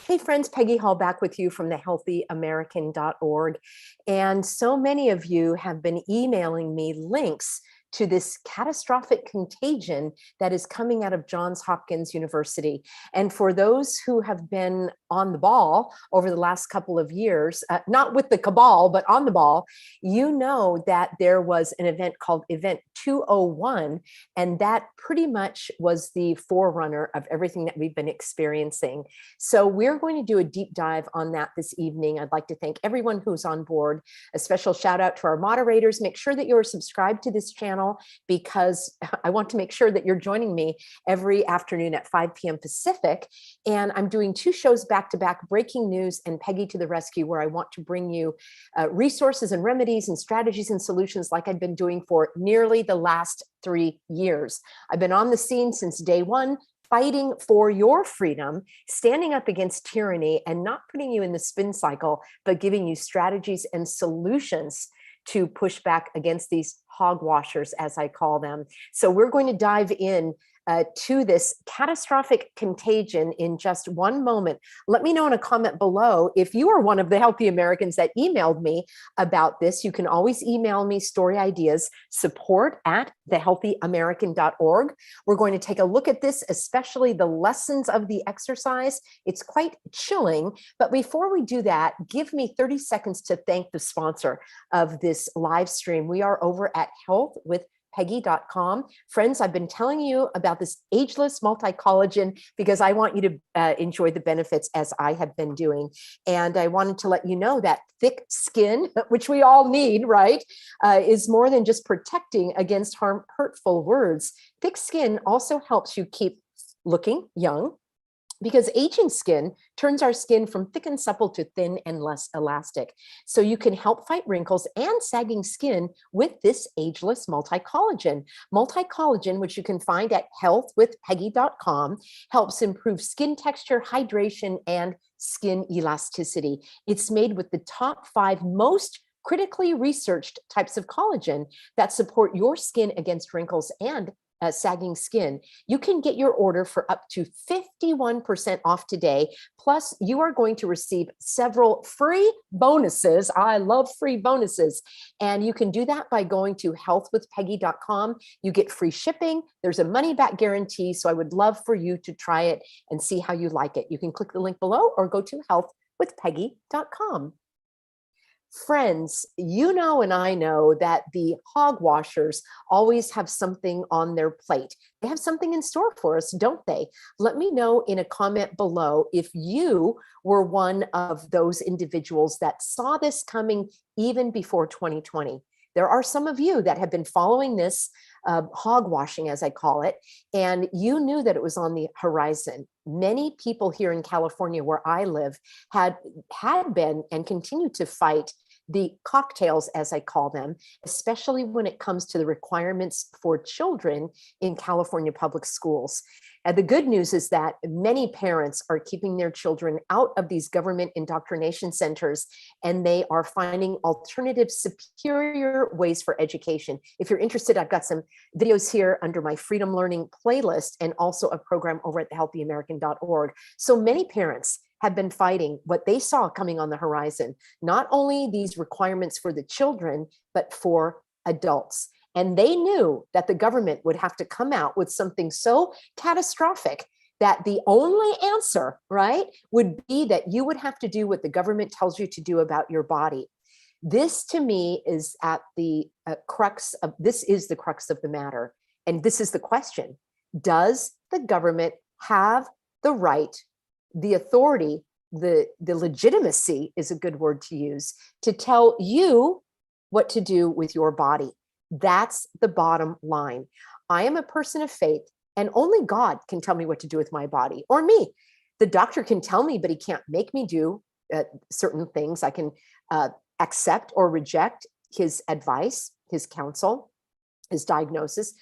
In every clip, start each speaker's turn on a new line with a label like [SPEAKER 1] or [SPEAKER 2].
[SPEAKER 1] Hey friends, Peggy Hall back with you from thehealthyamerican.org. And so many of you have been emailing me links to this catastrophic contagion that is coming out of Johns Hopkins University. And for those who have been on the ball over the last couple of years, not with the cabal, but on the ball, you know that there was an event called Event 201, and that pretty much was the forerunner of everything that we've been experiencing. So we're going to do a deep dive on that this evening. I'd like to thank everyone who's on board. A special shout out to our moderators. Make sure that you're subscribed to this channel, because I want to make sure that you're joining me every afternoon at 5 p.m. Pacific. And I'm doing 2 shows back to back, Breaking News and Peggy to the Rescue, where I want to bring you resources and remedies and strategies and solutions like I've been doing for nearly the last 3 years. I've been on the scene since day one, fighting for your freedom, standing up against tyranny, and not putting you in the spin cycle, but giving you strategies and solutions to push back against these hogwashers, as I call them. So we're going to dive in to this catastrophic contagion in just one moment. Let me know in a comment below if you are one of the Healthy Americans that emailed me about this. You can always email me story ideas, support@thehealthyamerican.org. We're going to take a look at this, especially the lessons of the exercise. It's quite chilling, but before we do that, give me 30 seconds to thank the sponsor of this live stream. We are over at healthwithpeggy.com. Friends, I've been telling you about this ageless multi-collagen because I want you to enjoy the benefits as I have been doing. And I wanted to let you know that thick skin, which we all need, right, is more than just protecting against hurtful words. Thick skin also helps you keep looking young, because aging skin turns our skin from thick and supple to thin and less elastic. So you can help fight wrinkles and sagging skin with this ageless multi-collagen. Multi-collagen, which you can find at healthwithpeggy.com, helps improve skin texture, hydration, and skin elasticity. It's made with the top 5 most critically researched types of collagen that support your skin against wrinkles and sagging skin. You can get your order for up to 51% off today. Plus, you are going to receive several free bonuses. I love free bonuses. And you can do that by going to healthwithpeggy.com. You get free shipping. There's a money back guarantee. So I would love for you to try it and see how you like it. You can click the link below or go to healthwithpeggy.com. Friends, you know and I know that the hogwashers always have something on their plate. They have something in store for us, don't they? Let me know in a comment below if you were one of those individuals that saw this coming even before 2020. There are some of you that have been following this hogwashing, as I call it, and you knew that it was on the horizon. Many people here in California, where I live, had been and continue to fight the cocktails, as I call them, especially when it comes to the requirements for children in California public schools. And the good news is that many parents are keeping their children out of these government indoctrination centers, and they are finding alternative, superior ways for education. If you're interested, I've got some videos here under my Freedom Learning playlist and also a program over at thehealthyamerican.org. So many parents have been fighting what they saw coming on the horizon, not only these requirements for the children, but for adults. And they knew that the government would have to come out with something so catastrophic that the only answer, right, would be that you would have to do what the government tells you to do about your body. This, to me, is at the crux of the matter. And this is the question: does the government have the right, the authority, the legitimacy is a good word to use, to tell you what to do with your body? That's the bottom line. I am a person of faith, and only God can tell me what to do with my body, or me. The doctor can tell me, but he can't make me do certain things. I can accept or reject his advice, his counsel, his diagnosis,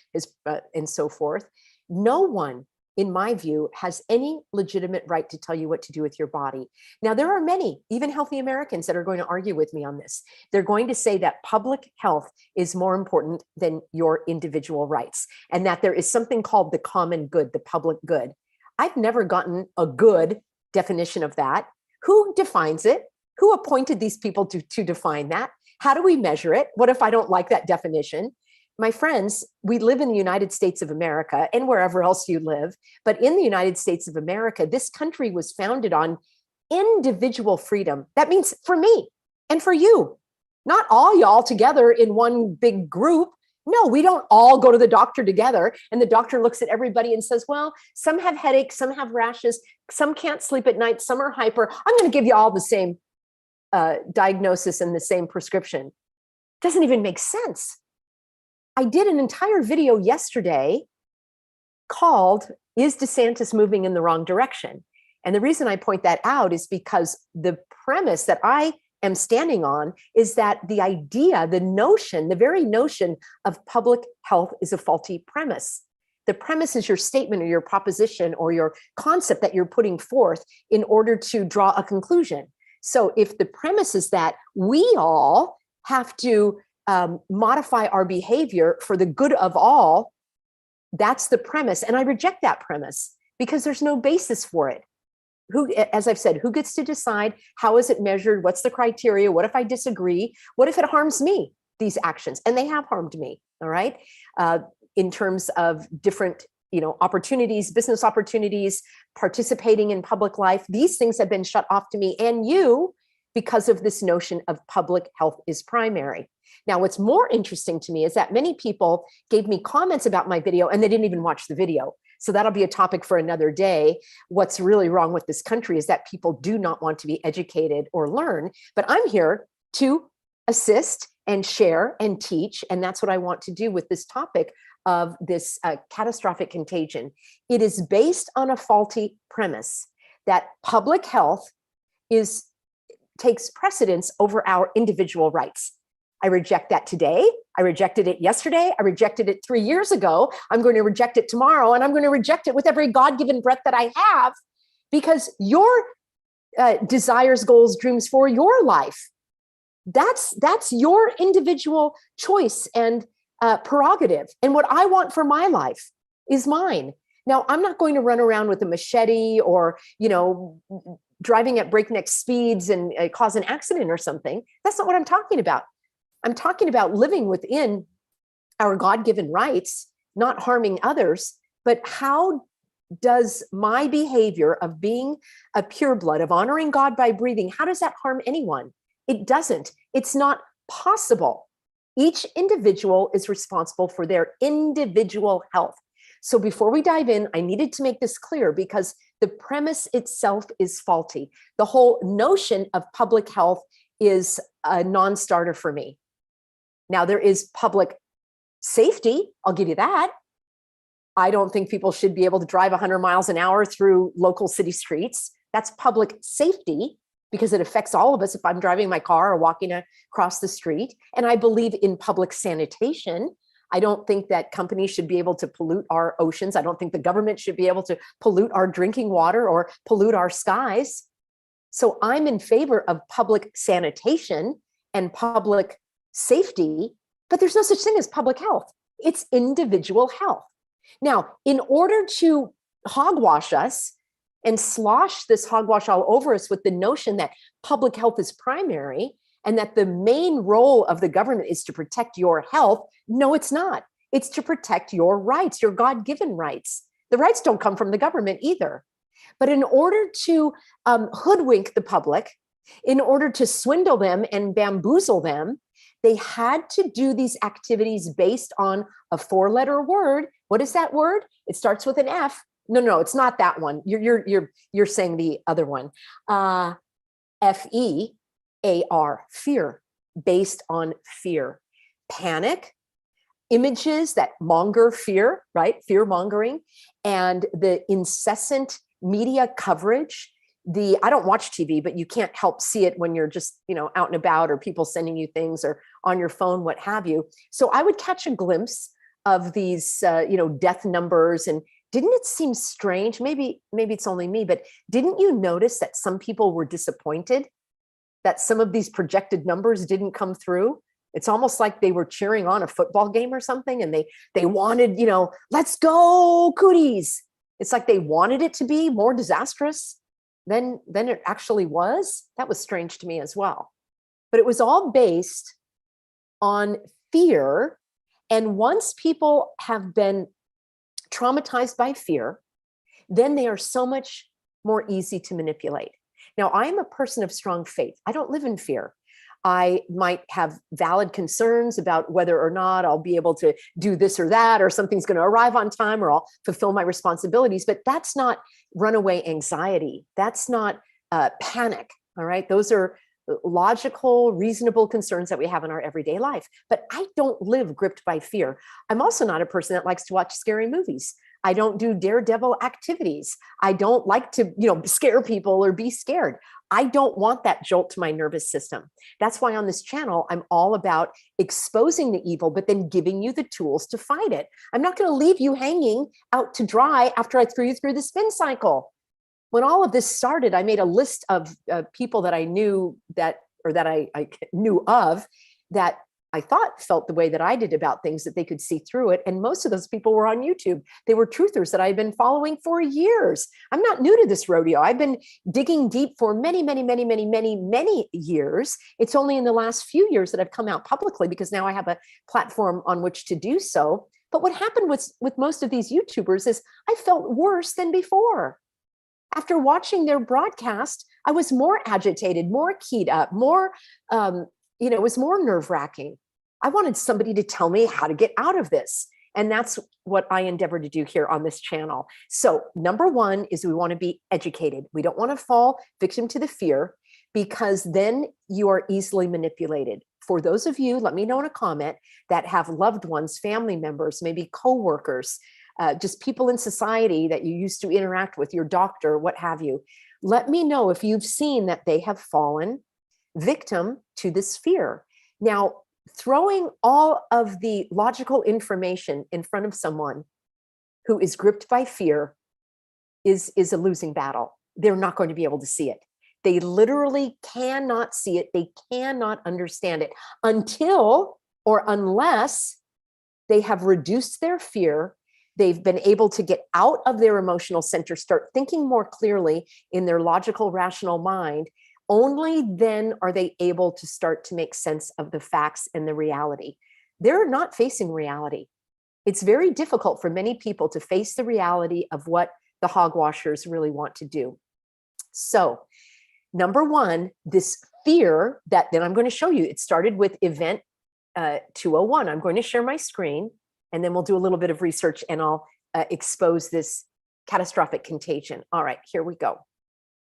[SPEAKER 1] and so forth. No one, in my view, has any legitimate right to tell you what to do with your body. Now, there are many, even healthy Americans, that are going to argue with me on this. They're going to say that public health is more important than your individual rights, and that there is something called the common good, the public good. I've never gotten a good definition of that. Who defines it? Who appointed these people to define that? How do we measure it? What if I don't like that definition? My friends, we live in the United States of America and wherever else you live, but in the United States of America, this country was founded on individual freedom. That means for me and for you, not all y'all together in one big group. No, we don't all go to the doctor together and the doctor looks at everybody and says, well, some have headaches, some have rashes, some can't sleep at night, some are hyper. I'm going to give you all the same diagnosis and the same prescription. Doesn't even make sense. I did an entire video yesterday called, Is DeSantis Moving in the Wrong Direction? And the reason I point that out is because the premise that I am standing on is that the idea, the notion, the very notion of public health is a faulty premise. The premise is your statement or your proposition or your concept that you're putting forth in order to draw a conclusion. So if the premise is that we all have to modify our behavior for the good of all, that's the premise. And I reject that premise because there's no basis for it. Who, as I've said, who gets to decide? How is it measured? What's the criteria? What if I disagree? What if it harms me, these actions? And they have harmed me, all right? In terms of different, opportunities, business opportunities, participating in public life, these things have been shut off to me and you because of this notion of public health is primary. Now, what's more interesting to me is that many people gave me comments about my video and they didn't even watch the video. So that'll be a topic for another day. What's really wrong with this country is that people do not want to be educated or learn, but I'm here to assist and share and teach. And that's what I want to do with this topic of this catastrophic contagion. It is based on a faulty premise that public health takes precedence over our individual rights. I reject that today. I rejected it yesterday. I rejected it 3 years ago. I'm going to reject it tomorrow. And I'm going to reject it with every God-given breath that I have, because your desires, goals, dreams for your life, that's your individual choice and prerogative. And what I want for my life is mine. Now, I'm not going to run around with a machete or, driving at breakneck speeds and cause an accident or something. That's not what I'm talking about. I'm talking about living within our God-given rights, not harming others, but how does my behavior of being a pureblood, of honoring God by breathing, how does that harm anyone? It doesn't. It's not possible. Each individual is responsible for their individual health. So before we dive in, I needed to make this clear because the premise itself is faulty. The whole notion of public health is a non-starter for me. Now, there is public safety. I'll give you that. I don't think people should be able to drive 100 miles an hour through local city streets. That's public safety because it affects all of us if I'm driving my car or walking across the street. And I believe in public sanitation. I don't think that companies should be able to pollute our oceans. I don't think the government should be able to pollute our drinking water or pollute our skies. So I'm in favor of public sanitation and public safety, but there's no such thing as public health. It's individual health. Now, in order to hogwash us and slosh this hogwash all over us with the notion that public health is primary and that the main role of the government is to protect your health, no, it's not. It's to protect your rights, your God-given rights. The rights don't come from the government either. But in order to hoodwink the public, in order to swindle them and bamboozle them, they had to do these activities based on a 4-letter word. What is that word? It starts with an F. No, it's not that one. You're saying the other one. F-E-A-R, fear, based on fear. Panic, images that monger fear, right? Fear mongering, and the incessant media coverage. I don't watch TV, but you can't help see it when you're just, out and about or people sending you things or on your phone, what have you. So I would catch a glimpse of these, death numbers. And didn't it seem strange? Maybe it's only me, but didn't you notice that some people were disappointed that some of these projected numbers didn't come through? It's almost like they were cheering on a football game or something. And they wanted, let's go Cooties. It's like they wanted it to be more disastrous. than it actually was, that was strange to me as well. But it was all based on fear. And once people have been traumatized by fear, then they are so much more easy to manipulate. Now, I am a person of strong faith. I don't live in fear. I might have valid concerns about whether or not I'll be able to do this or that, or something's going to arrive on time, or I'll fulfill my responsibilities. But that's not runaway anxiety. That's not panic. All right. Those are logical, reasonable concerns that we have in our everyday life. But I don't live gripped by fear. I'm also not a person that likes to watch scary movies. I don't do daredevil activities. I don't like to, scare people or be scared. I don't want that jolt to my nervous system. That's why on this channel, I'm all about exposing the evil, but then giving you the tools to fight it. I'm not going to leave you hanging out to dry after I threw you through the spin cycle. When all of this started, I made a list of people that I knew that I knew of that I thought felt the way that I did about things, that they could see through it. And most of those people were on YouTube. They were truthers that I've been following for years. I'm not new to this rodeo. I've been digging deep for many, many, many, many, many, many years. It's only in the last few years that I've come out publicly because now I have a platform on which to do so. But what happened with most of these YouTubers is I felt worse than before. After watching their broadcast, I was more agitated, more keyed up, more, it was more nerve-wracking. I wanted somebody to tell me how to get out of this. And that's what I endeavor to do here on this channel. So number one is we want to be educated. We don't want to fall victim to the fear, because then you are easily manipulated. For those of you, let me know in a comment, that have loved ones, family members, maybe coworkers, just people in society that you used to interact with, your doctor, what have you. Let me know if you've seen that they have fallen victim to this fear. Now, throwing all of the logical information in front of someone who is gripped by fear is a losing battle. They're not going to be able to see it. They literally cannot see it. They cannot understand it until or unless they have reduced their fear. They've been able to get out of their emotional center, start thinking more clearly in their logical, rational mind. Only then are they able to start to make sense of the facts and the reality. They're not facing reality. It's very difficult for many people to face the reality of what the hogwashers really want to do. So, number one, this fear that then I'm going to show you, it started with event 201. I'm going to share my screen, and then we'll do a little bit of research and I'll expose this catastrophic contagion. All right, here we go.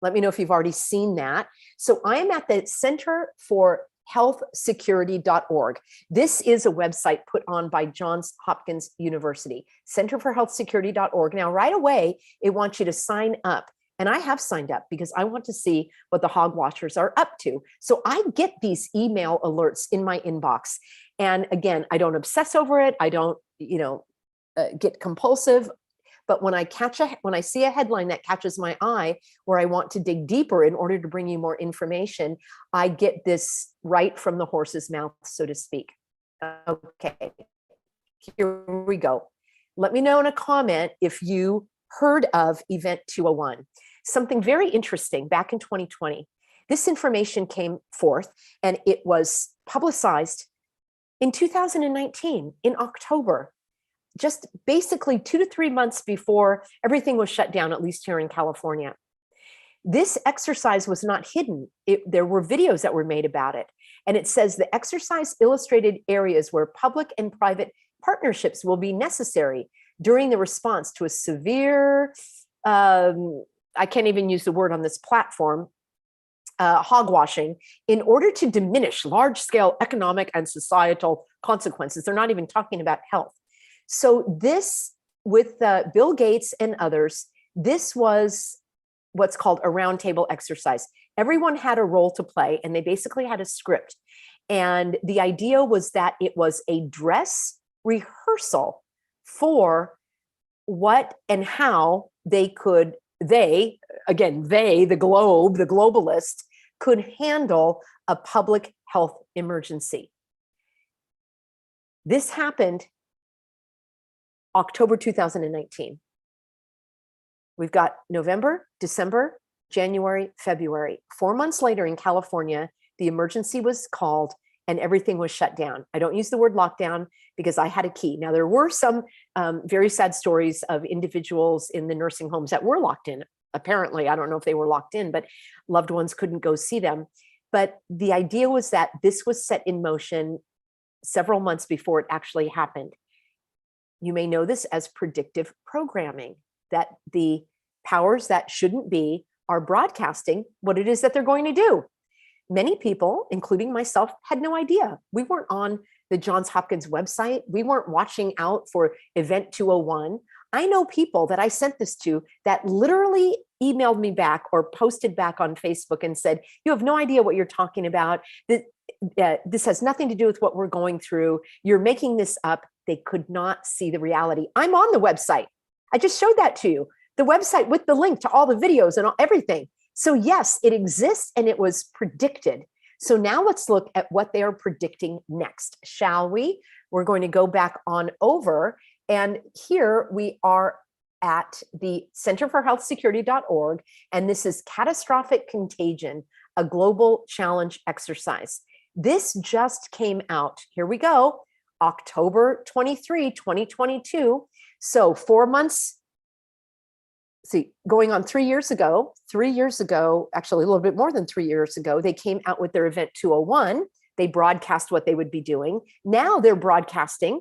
[SPEAKER 1] Let me know if you've already seen that. So I am at the Center for healthsecurity.org. This is a website put on by Johns Hopkins University, centerforhealthsecurity.org. Now, right away, it wants you to sign up. And I have signed up because I want to see what the hogwashers are up to. So I get these email alerts in my inbox. And again, I don't obsess over it. I don't, get compulsive. But when I see a headline that catches my eye, where I want to dig deeper in order to bring you more information, I get this right from the horse's mouth, so to speak. Okay, here we go. Let me know in a comment if you heard of Event 201. Something very interesting back in 2020. This information came forth and it was publicized in 2019, in October. Just basically 2 to 3 months before everything was shut down, at least here in California. This exercise was not hidden. There were videos that were made about it. And it says the exercise illustrated areas where public and private partnerships will be necessary during the response to a severe, I can't even use the word on this platform, hogwashing, in order to diminish large-scale economic and societal consequences. They're not even talking about health. So this, with Bill Gates and others, this was what's called a roundtable exercise. Everyone had a role to play, and they basically had a script. And the idea was that it was a dress rehearsal for what and how the globe, the globalist, could handle a public health emergency. This happened October 2019. We've got November, December, January, February. 4 months later in California, the emergency was called and everything was shut down. I don't use the word lockdown because I had a key. Now, there were some very sad stories of individuals in the nursing homes that were locked in. Apparently, I don't know if they were locked in, but loved ones couldn't go see them. But the idea was that this was set in motion several months before it actually happened. You may know this as predictive programming, that the powers that shouldn't be are broadcasting what it is that they're going to do. Many people, including myself, had no idea. We weren't on the Johns Hopkins website. We weren't watching out for Event 201. I know people that I sent this to that literally emailed me back or posted back on Facebook and said, you have no idea what you're talking about. This has nothing to do with what we're going through. You're making this up. They could not see the reality. I'm on the website. I just showed that to you. The website with the link to all the videos and everything. So yes, it exists and it was predicted. So now let's look at what they are predicting next, shall we? We're going to go back on over. And here we are at the Center for Health Security.org. And this is Catastrophic Contagion, a global challenge exercise. This just came out. Here we go. October 23, 2022. So 4 months. See, going on 3 years ago, actually a little bit more than 3 years ago, they came out with their Event 201. They broadcast what they would be doing. Now they're broadcasting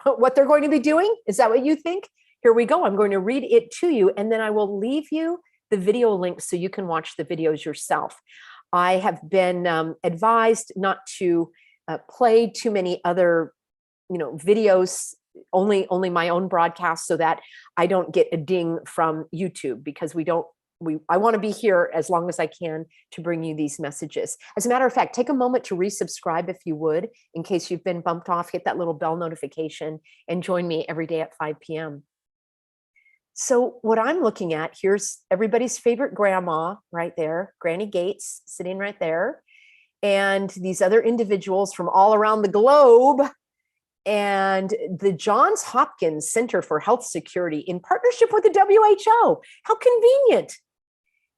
[SPEAKER 1] what they're going to be doing. Is that what you think? Here we go. I'm going to read it to you, and then I will leave you the video link so you can watch the videos yourself. I have been advised not to play too many other, videos, only my own broadcast, so that I don't get a ding from YouTube, because I want to be here as long as I can to bring you these messages. As a matter of fact, take a moment to resubscribe if you would, in case you've been bumped off, hit that little bell notification and join me every day at 5 p.m. So what I'm looking at, here's everybody's favorite grandma right there, Granny Gates sitting right there, and these other individuals from all around the globe, and the Johns Hopkins Center for Health Security in partnership with the WHO. How convenient.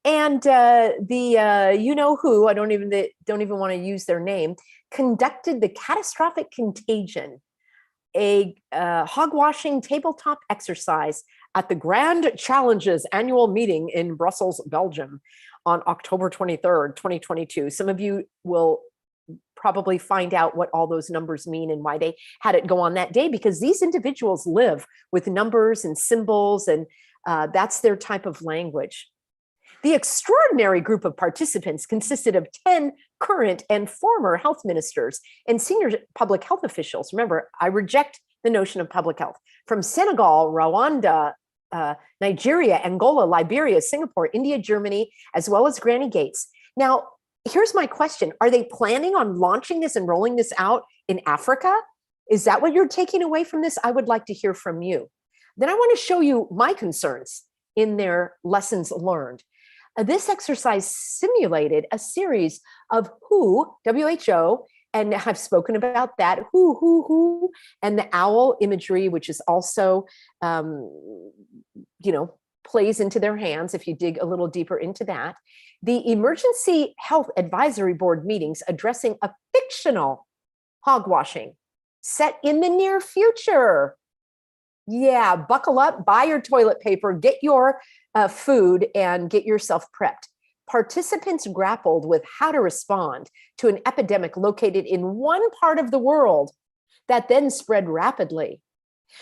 [SPEAKER 1] And the you-know-who, I don't even want to use their name, conducted the Catastrophic Contagion, a hogwashing tabletop exercise at the Grand Challenges annual meeting in Brussels, Belgium on October 23rd, 2022. Some of you will probably find out what all those numbers mean and why they had it go on that day, because these individuals live with numbers and symbols, and that's their type of language. The extraordinary group of participants consisted of 10 current and former health ministers and senior public health officials. Remember, I reject the notion of public health. From Senegal, Rwanda, Nigeria, Angola, Liberia, Singapore, India, Germany, as well as Granny Gates. Now, here's my question. Are they planning on launching this and rolling this out in Africa? Is that what you're taking away from this? I would like to hear from you. Then I want to show you my concerns in their lessons learned. This exercise simulated a series of WHO, and I've spoken about that, who, and the owl imagery, which is also, plays into their hands if you dig a little deeper into that. The Emergency Health Advisory Board meetings addressing a fictional hogwashing set in the near future. Yeah, buckle up, buy your toilet paper, get your food, and get yourself prepped. Participants grappled with how to respond to an epidemic located in one part of the world that then spread rapidly,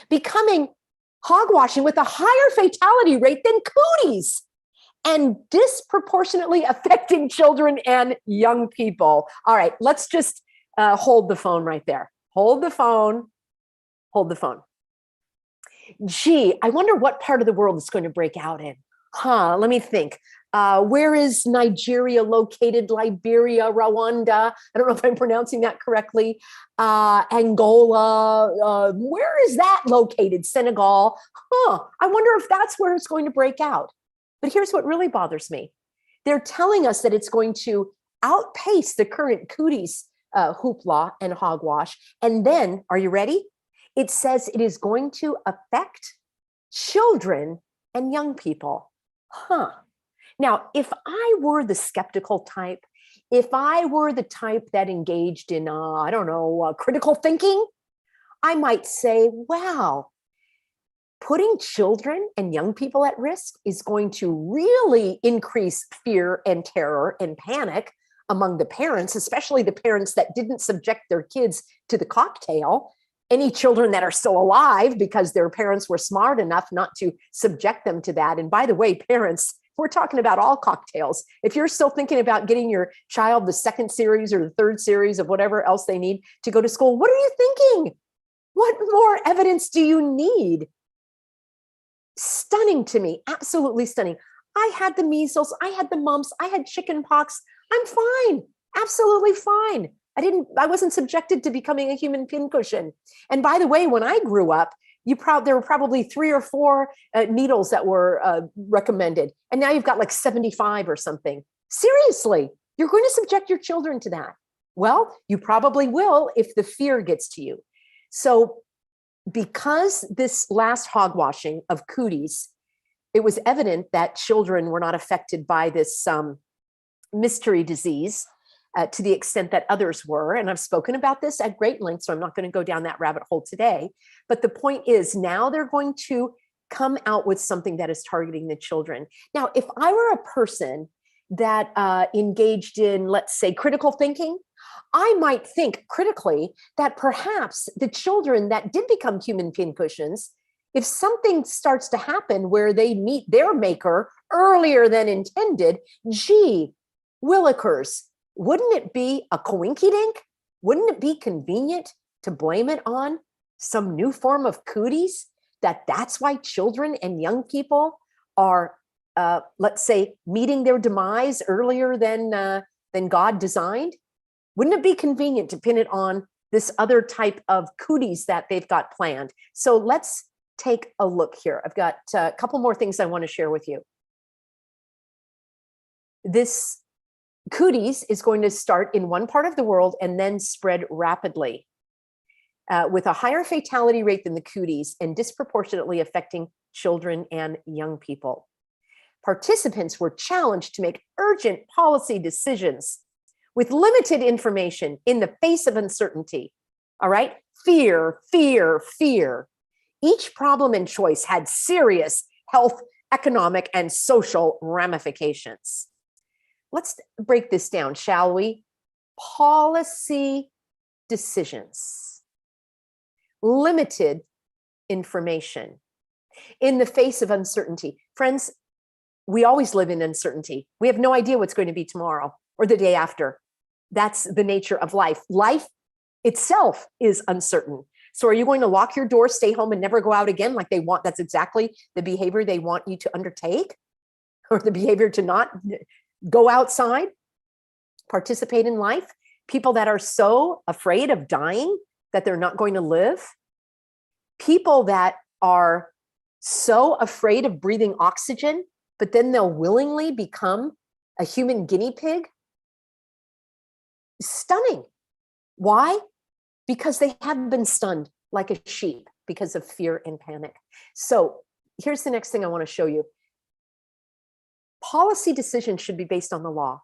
[SPEAKER 1] becoming hogwashing with a higher fatality rate than cooties, and disproportionately affecting children and young people. All right, let's just hold the phone right there. Hold the phone. Hold the phone. Gee, I wonder what part of the world it's going to break out in. Let me think. Where is Nigeria located? Liberia, Rwanda. I don't know if I'm pronouncing that correctly. Angola. Where is that located? Senegal. I wonder if that's where it's going to break out. But here's what really bothers me. They're telling us that it's going to outpace the current cooties hoopla and hogwash. And then, are you ready? It says it is going to affect children and young people. Now, if I were the skeptical type, if I were the type that engaged in, I don't know, critical thinking, I might say, wow, putting children and young people at risk is going to really increase fear and terror and panic among the parents, especially the parents that didn't subject their kids to the cocktail. Any children that are still alive because their parents were smart enough not to subject them to that. And by the way, parents, we're talking about all cocktails. If you're still thinking about getting your child the second series or the third series of whatever else they need to go to school, what are you thinking? What more evidence do you need? Stunning to me, absolutely stunning. I had the measles, I had the mumps, I had chicken pox. I'm fine, absolutely fine. I wasn't subjected to becoming a human pincushion. And by the way, when I grew up, there were probably 3 or 4 needles that were recommended. And now you've got like 75 or something. Seriously, you're going to subject your children to that. Well, you probably will if the fear gets to you. So because this last hogwashing of cooties, it was evident that children were not affected by this mystery disease to the extent that others were. And I've spoken about this at great length, so I'm not going to go down that rabbit hole today. But the point is, now they're going to come out with something that is targeting the children. Now, if I were a person that engaged in, let's say, critical thinking, I might think critically that perhaps the children that did become human pincushions, if something starts to happen where they meet their maker earlier than intended, gee, willikers, wouldn't it be a coinkydink? Wouldn't it be convenient to blame it on some new form of cooties? That's why children and young people are, let's say, meeting their demise earlier than God designed? Wouldn't it be convenient to pin it on this other type of cooties that they've got planned? So let's take a look here. I've got a couple more things I want to share with you. This cooties is going to start in one part of the world and then spread rapidly with a higher fatality rate than the cooties and disproportionately affecting children and young people. Participants were challenged to make urgent policy decisions with limited information in the face of uncertainty. All right? Fear, fear, fear. Each problem and choice had serious health, economic, and social ramifications. Let's break this down, shall we? Policy decisions. Limited information in the face of uncertainty. Friends, we always live in uncertainty. We have no idea what's going to be tomorrow or the day after. That's the nature of life. Life itself is uncertain. So are you going to lock your door, stay home, and never go out again like they want? That's exactly the behavior they want you to undertake, or the behavior to not go outside, participate in life. People that are so afraid of dying that they're not going to live. People that are so afraid of breathing oxygen, but then they'll willingly become a human guinea pig. Stunning. Why? Because they have been stunned like a sheep because of fear and panic. So here's the next thing I want to show you. Policy decisions should be based on the law.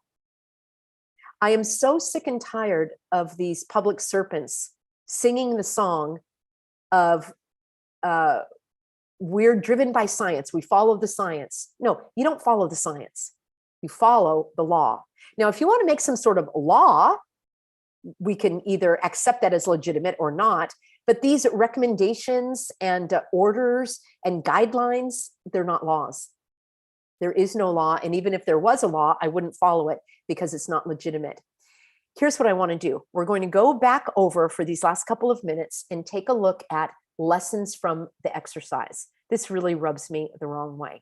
[SPEAKER 1] I am so sick and tired of these public serpents singing the song of we're driven by science. We follow the science. No, you don't follow the science. You follow the law. Now, if you want to make some sort of law, we can either accept that as legitimate or not. But these recommendations and orders and guidelines, they're not laws. There is no law. And even if there was a law, I wouldn't follow it because it's not legitimate. Here's what I want to do. We're going to go back over for these last couple of minutes and take a look at lessons from the exercise. This really rubs me the wrong way.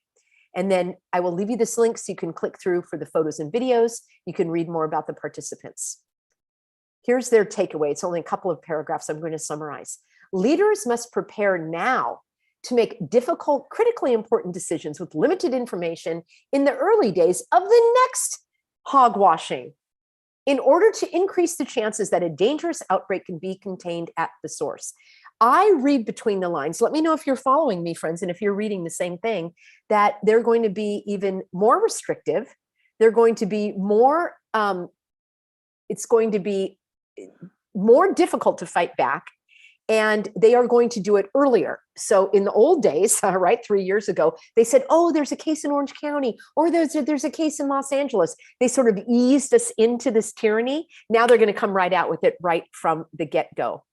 [SPEAKER 1] And then I will leave you this link so you can click through for the photos and videos. You can read more about the participants. Here's their takeaway. It's only a couple of paragraphs I'm going to summarize. Leaders must prepare now to make difficult, critically important decisions with limited information in the early days of the next hogwashing in order to increase the chances that a dangerous outbreak can be contained at the source. I read between the lines. Let me know if you're following me, friends, and if you're reading the same thing, that they're going to be even more restrictive. They're going to be more, it's going to be more difficult to fight back, and they are going to do it earlier. So in the old days, right, 3 years ago, they said, oh, there's a case in Orange County, or there's a case in Los Angeles. They sort of eased us into this tyranny. Now they're going to come right out with it right from the get-go.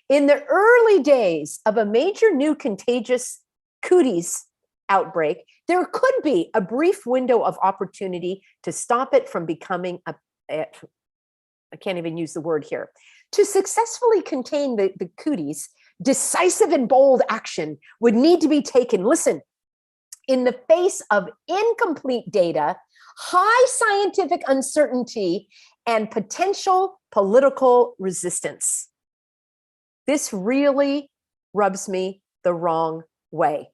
[SPEAKER 1] In the early days of a major new contagious cooties outbreak, there could be a brief window of opportunity to stop it from becoming I can't even use the word here. To successfully contain the cooties, decisive and bold action would need to be taken, listen, in the face of incomplete data, high scientific uncertainty, and potential political resistance. This really rubs me the wrong way.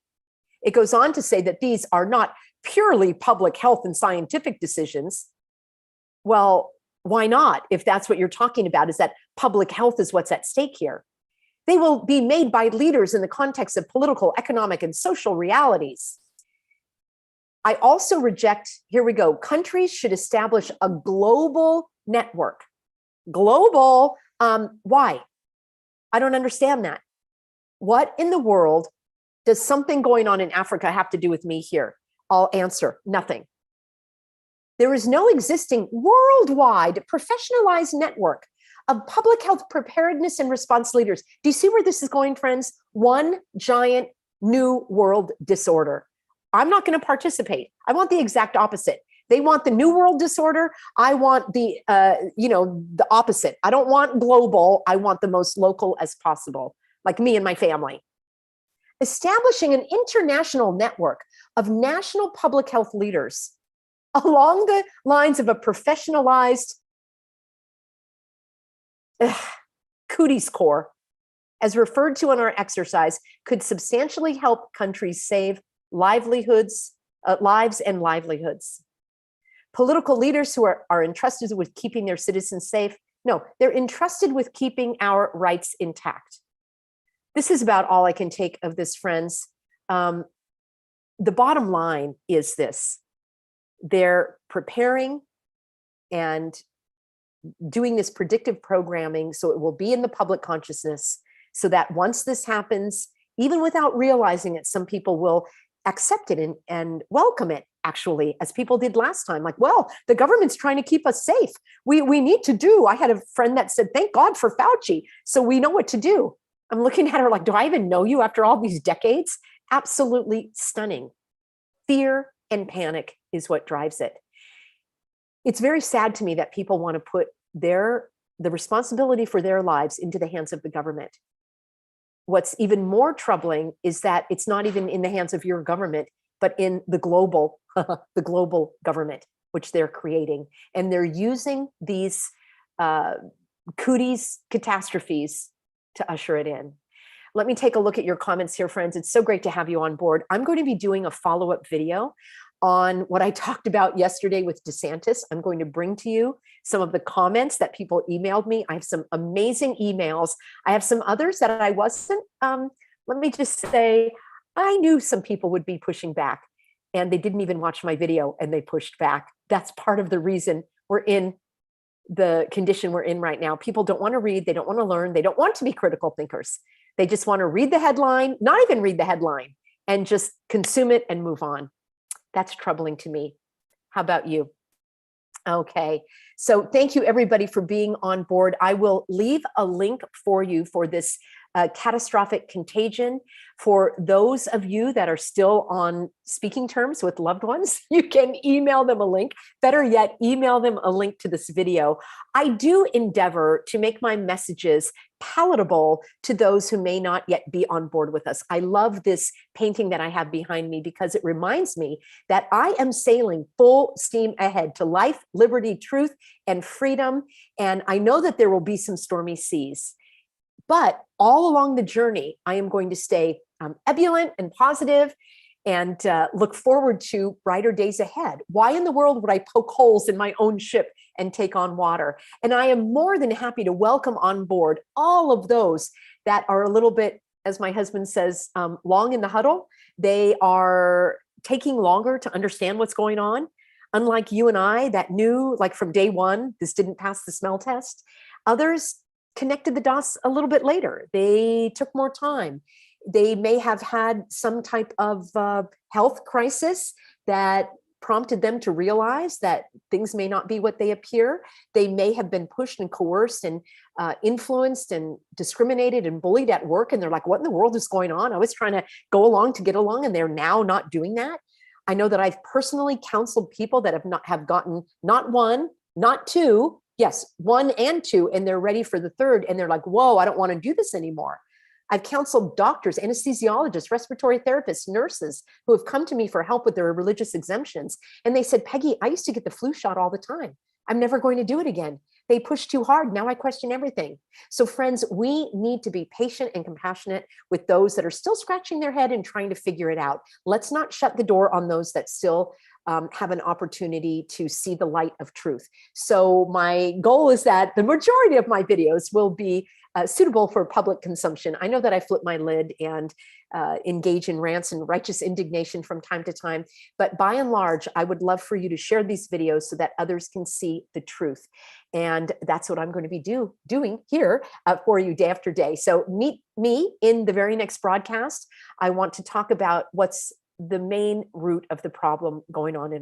[SPEAKER 1] It goes on to say that these are not purely public health and scientific decisions. Well, why not? If that's what you're talking about, is that public health is what's at stake here. They will be made by leaders in the context of political, economic, and social realities. I also reject, here we go, countries should establish a global network. Global, why? I don't understand that. What in the world does something going on in Africa have to do with me here? I'll answer, nothing. There is no existing worldwide professionalized network of public health preparedness and response leaders. Do you see where this is going, friends? One giant new world disorder. I'm not going to participate. I want the exact opposite. They want the new world disorder. I want the, the opposite. I don't want global. I want the most local as possible, like me and my family. Establishing an international network of national public health leaders along the lines of a professionalized cooties corps, as referred to in our exercise, could substantially help countries save lives and livelihoods. Political leaders who are entrusted with keeping their citizens safe, no, they're entrusted with keeping our rights intact. This is about all I can take of this, friends. The bottom line is this. They're preparing and doing this predictive programming so it will be in the public consciousness, so that once this happens, even without realizing it, some people will accept it and welcome it, actually, as people did last time. Like, well, the government's trying to keep us safe. We need to do. I had a friend that said, thank God for Fauci, so we know what to do. I'm looking at her like, do I even know you after all these decades? Absolutely stunning. Fear and panic is what drives it. It's very sad to me that people want to put the responsibility for their lives into the hands of the government. What's even more troubling is that it's not even in the hands of your government, but in the global government, which they're creating. And they're using these cooties catastrophes to usher it in. Let me take a look at your comments here, friends. It's so great to have you on board. I'm going to be doing a follow-up video on what I talked about yesterday with DeSantis. I'm going to bring to you some of the comments that people emailed me. I have some amazing emails. I have some others that I wasn't. Let me just say, I knew some people would be pushing back, and they didn't even watch my video and they pushed back. That's part of the reason we're in the condition we're in right now. People don't want to read. They don't want to learn. They don't want to be critical thinkers. They just want to read the headline, not even read the headline, and just consume it and move on. That's troubling to me. How about you? Okay, so thank you everybody for being on board. I will leave a link for you for this catastrophic contagion. For those of you that are still on speaking terms with loved ones, you can email them a link. Better yet, email them a link to this video. I do endeavor to make my messages palatable to those who may not yet be on board with us. I love this painting that I have behind me because it reminds me that I am sailing full steam ahead to life, liberty, truth, and freedom. And I know that there will be some stormy seas. But all along the journey, I am going to stay ebullient and positive and look forward to brighter days ahead. Why in the world would I poke holes in my own ship and take on water? And I am more than happy to welcome on board all of those that are a little bit as my husband says, long in the huddle. They are taking longer to understand what's going on. Unlike you and I that knew, like from day one, this didn't pass the smell test. Others connected the dots a little bit later. They took more time. They may have had some type of health crisis that prompted them to realize that things may not be what they appear. They may have been pushed and coerced and influenced and discriminated and bullied at work. And they're like, what in the world is going on? I was trying to go along to get along, and they're now not doing that. I know that I've personally counseled people that have gotten not one, not two, yes, one and two, and they're ready for the third. And they're like, whoa, I don't want to do this anymore. I've counseled doctors, anesthesiologists, respiratory therapists, nurses who have come to me for help with their religious exemptions. And they said, Peggy, I used to get the flu shot all the time. I'm never going to do it again. They pushed too hard. Now I question everything. So friends, we need to be patient and compassionate with those that are still scratching their head and trying to figure it out. Let's not shut the door on those that still have an opportunity to see the light of truth. So my goal is that the majority of my videos will be suitable for public consumption. I know that I flip my lid and engage in rants and righteous indignation from time to time, but by and large, I would love for you to share these videos so that others can see the truth. And that's what I'm going to be doing here for you day after day. So meet me in the very next broadcast. I want to talk about what's the main root of the problem going on in